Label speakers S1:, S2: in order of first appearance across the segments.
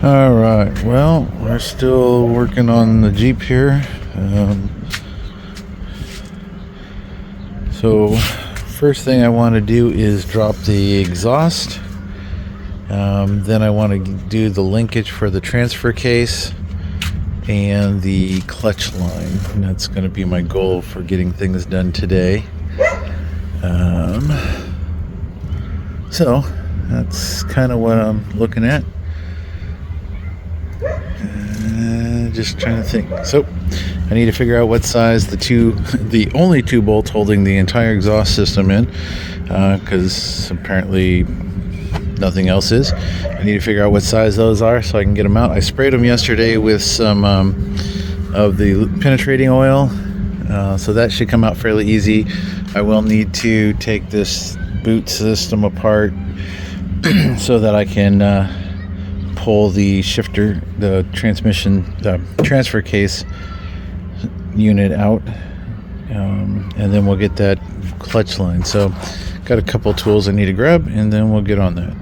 S1: All right, well, we're still working on the Jeep here. So first thing I want to do is drop the exhaust. Then I want to do the linkage for the transfer case and the clutch line. And that's going to be my goal for getting things done today. So that's kind of what I'm looking at. Just trying to think. So I need to figure out what size the only two bolts holding the entire exhaust system in, because apparently nothing else is. I need to figure out what size those are so I can get them out. I sprayed them yesterday with some of the penetrating oil, so that should come out fairly easy. I will need to take this boot system apart so that I can pull the shifter, the transfer case unit out, and then we'll get that clutch line. So got a couple tools I need to grab, and then we'll get on that.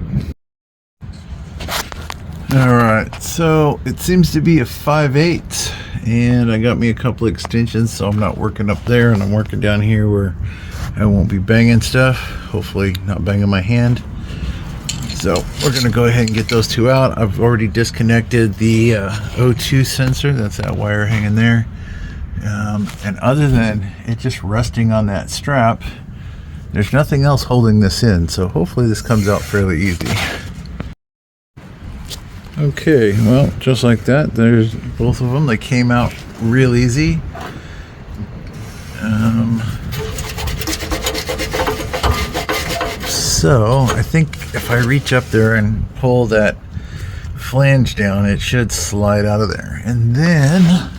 S1: All right, so it seems to be a 5/8, and I got me a couple extensions, so I'm not working up there, and I'm working down here where I won't be banging stuff, hopefully not banging my hand. So we're going to go ahead and get those two out. I've already disconnected the O2 sensor. That's that wire hanging there. And other than it just resting on that strap, there's nothing else holding this in. So hopefully this comes out fairly easy. Okay, well, just like that, there's both of them. They came out real easy. So I think if I reach up there and pull that flange down, it should slide out of there. And then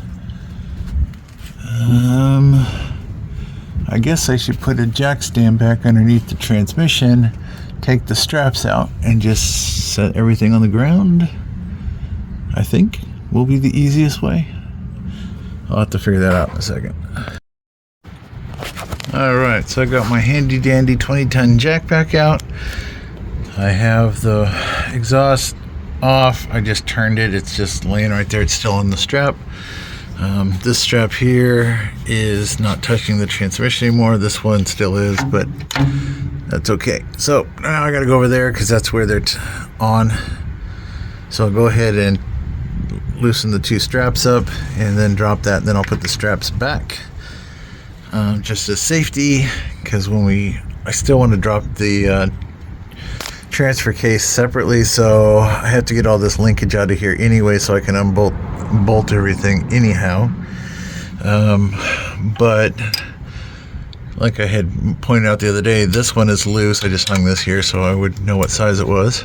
S1: I guess I should put a jack stand back underneath the transmission, take the straps out, and just set everything on the ground. I think will be the easiest way. I'll have to figure that out in a second. Alright, so I got my handy dandy 20-ton jack back out. I have the exhaust off. I just turned it. It's just laying right there. It's still on the strap. This strap here is not touching the transmission anymore. This one still is, but that's okay. So now I got to go over there because that's where they're on. So I'll go ahead and loosen the two straps up and then drop that. And then I'll put the straps back. Just as safety, because I still want to drop the transfer case separately, so I have to get all this linkage out of here anyway, so I can bolt everything anyhow. But like I had pointed out the other day, this one is loose. I just hung this here so I would know what size it was.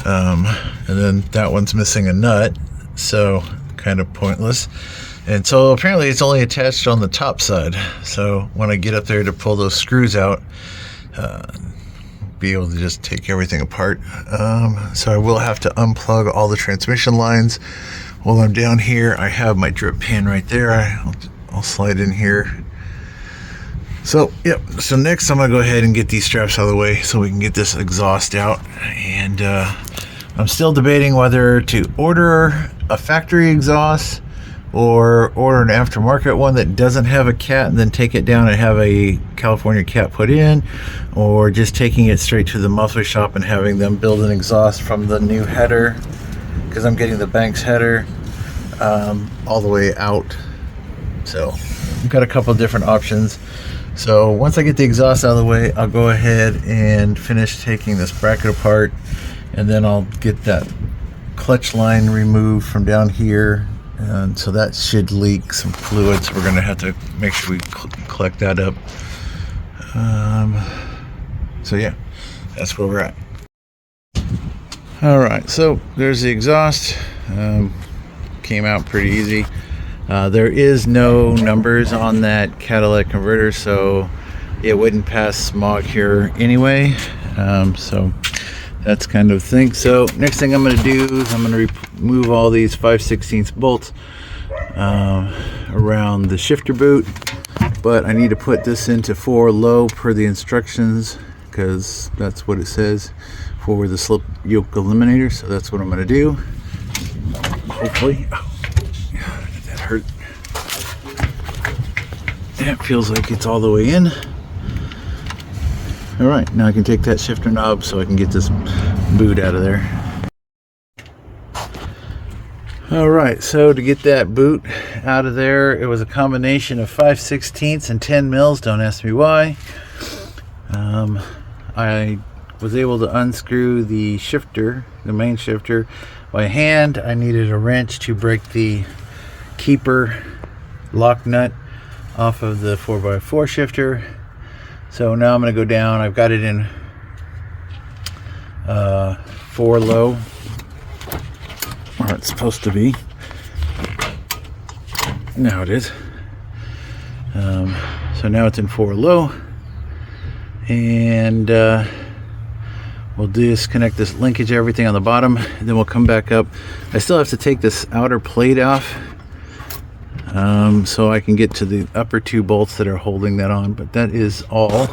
S1: And then that one's missing a nut, so kind of pointless. And so apparently it's only attached on the top side. So when I get up there to pull those screws out, be able to just take everything apart. So I will have to unplug all the transmission lines. While I'm down here, I have my drip pan right there. I'll slide in here. So, yep. So next I'm gonna go ahead and get these straps out of the way so we can get this exhaust out. And I'm still debating whether to order a factory exhaust or order an aftermarket one that doesn't have a cat and then take it down and have a California cat put in, or just taking it straight to the muffler shop and having them build an exhaust from the new header, because I'm getting the Banks header all the way out. So I've got a couple of different options. So once I get the exhaust out of the way, I'll go ahead and finish taking this bracket apart, and then I'll get that clutch line removed from down here. And so that should leak some fluid, so we're going to have to make sure we collect that up. So yeah, that's where we're at. All right, so there's the exhaust. Came out pretty easy. There is no numbers on that catalytic converter, so it wouldn't pass smog here anyway. So that's kind of thing. So next thing I'm going to do is I'm going to remove all these 5/16 bolts around the shifter boot, but I need to put this into 4 low per the instructions, because that's what it says for the slip yoke eliminator. So that's what I'm going to do. hopefully. Oh, that hurt. That feels like it's all the way in. All right, now I can take that shifter knob so I can get this boot out of there. All right, so to get that boot out of there, it was a combination of 5/16 and 10 mils. Don't ask me why. I was able to unscrew the shifter, the main shifter, by hand. I needed a wrench to break the keeper lock nut off of the 4x4 shifter. So now I'm going to go down. I've got it in 4 low, or it's supposed to be. Now it is. So now it's in 4 low, and we'll disconnect this linkage, everything on the bottom, and then we'll come back up. I still have to take this outer plate off so I can get to the upper 2 bolts that are holding that on, but that is all.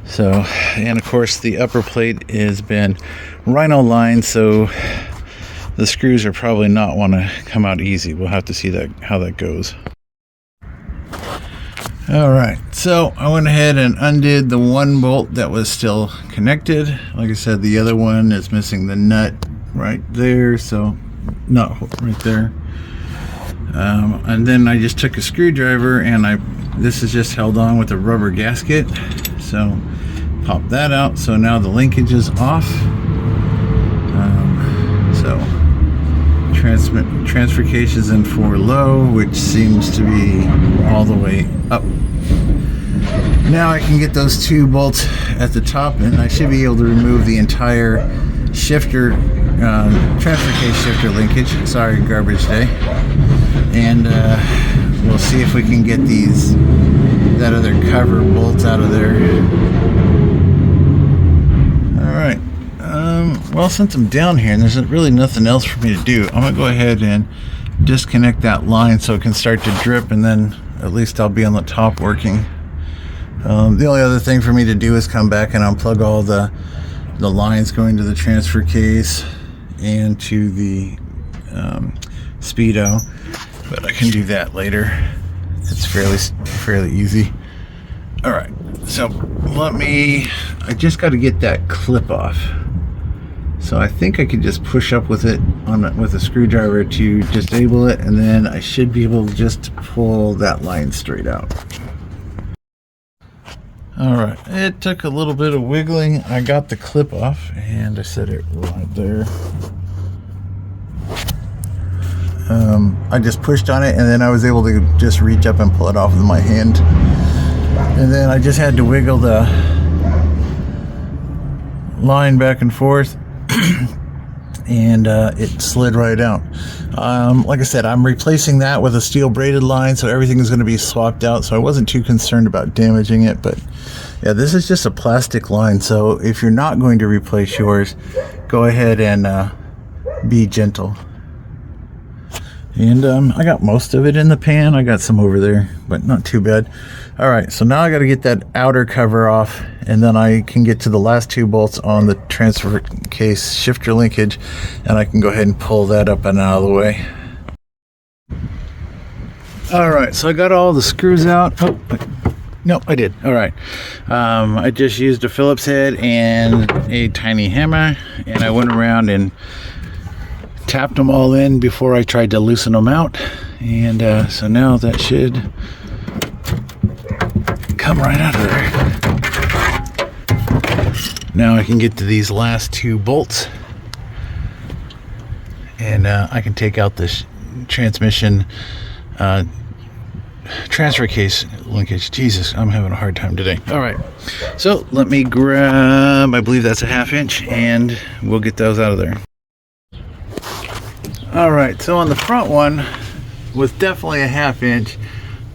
S1: So, and of course the upper plate has been rhino lined, so the screws are probably not want to come out easy. We'll have to see that how that goes. All right, so I went ahead and undid the 1 bolt that was still connected. Like I said, the other one is missing the nut right there, so not right there. And then I just took a screwdriver and this is just held on with a rubber gasket. So pop that out. So now the linkage is off. So transfer case is in 4 low, which seems to be all the way up. Now I can get those 2 bolts at the top, and I should be able to remove the entire shifter, transfer case shifter linkage. Sorry, garbage day. And we'll see if we can get that other cover bolts out of there. All right. Well, since I'm down here and there's really nothing else for me to do, I'm gonna go ahead and disconnect that line so it can start to drip, and then at least I'll be on the top working. The only other thing for me to do is come back and unplug all the lines going to the transfer case and to the speedo, but I can do that later. It's fairly easy. All right, so I just got to get that clip off. So I think I could just push up with it with a screwdriver to disable it, and then I should be able just pull that line straight out. All right, it took a little bit of wiggling. I got the clip off and I set it right there. I just pushed on it, and then I was able to just reach up and pull it off with my hand. And then I just had to wiggle the line back and forth and it slid right out. Like I said, I'm replacing that with a steel braided line, so everything is going to be swapped out, so I wasn't too concerned about damaging it. But yeah, this is just a plastic line, so if you're not going to replace yours, go ahead and be gentle. And I got most of it in the pan. I got some over there, but not too bad. All right, so now I got to get that outer cover off, and then I can get to the last 2 bolts on the transfer case shifter linkage, and I can go ahead and pull that up and out of the way. All right, so I got all the screws out. Oh, no, I did. All right. I just used a Phillips head and a tiny hammer, and I went around and tapped them all in before I tried to loosen them out. And so now that should come right out of there. Now I can get to these last 2 bolts, and I can take out this transmission transfer case linkage. Jesus, I'm having a hard time today. All right, so let me grab, I believe that's a 1/2 inch, and we'll get those out of there. All right, so on the front one was definitely a 1/2 inch.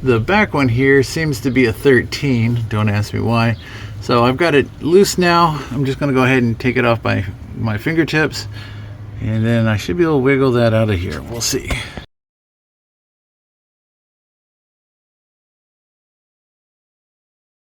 S1: The back one here seems to be a 13. Don't ask me why. So I've got it loose now. I'm just gonna go ahead and take it off by my fingertips, and then I should be able to wiggle that out of here. We'll see.